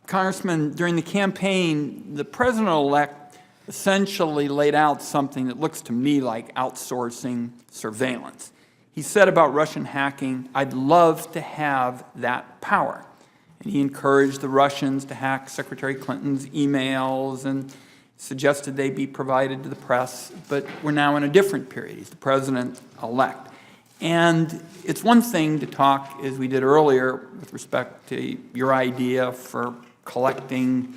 Congressman, during the campaign, the president-elect essentially laid out something that looks to me like outsourcing surveillance. He said about Russian hacking, "I'd love to have that power." And he encouraged the Russians to hack Secretary Clinton's emails and suggested they be provided to the press. But we're now in a different period. He's the president-elect. And it's one thing to talk, as we did earlier, with respect to your idea for collecting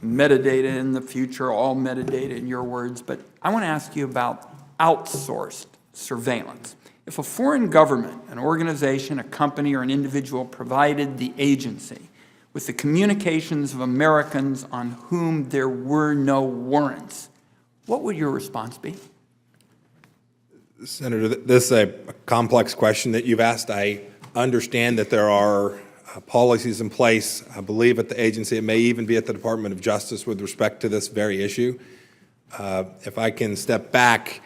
metadata in the future, all metadata in your words, but I want to ask you about outsourced surveillance. If a foreign government, an organization, a company, or an individual provided the agency with the communications of Americans on whom there were no warrants, what would your response be? Senator, this is a complex question that you've asked. I understand that there are policies in place, I believe at the agency, it may even be at the Department of Justice with respect to this very issue. If I can step back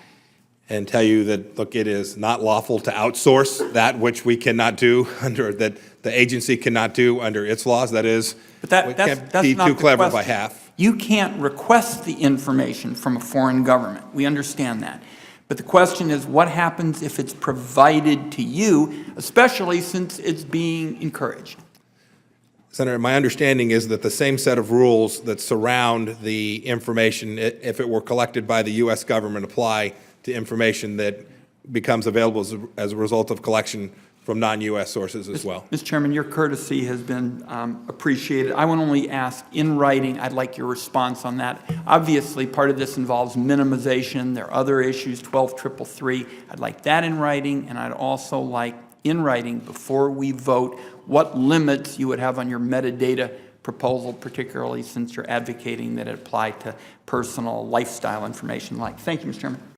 and tell you that, look, it is not lawful to outsource that which we cannot do under, that the agency cannot do under its laws. That is, but that's be not too the clever question. by half. You can't request the information from a foreign government. We understand that. But the question is, what happens if it's provided to you, especially since it's being encouraged? Senator, my understanding is that the same set of rules that surround the information, if it were collected by the U.S. government, apply to information that becomes available as a result of collection from non-U.S. sources as well. Mr. Chairman, your courtesy has been appreciated. I would only ask in writing, I'd like your response on that. Obviously, part of this involves minimization. There are other issues, 12333. I'd like that in writing, and I'd also like in writing, before we vote, what limits you would have on your metadata proposal, particularly since you're advocating that it apply to personal lifestyle information like. Thank you, Mr. Chairman.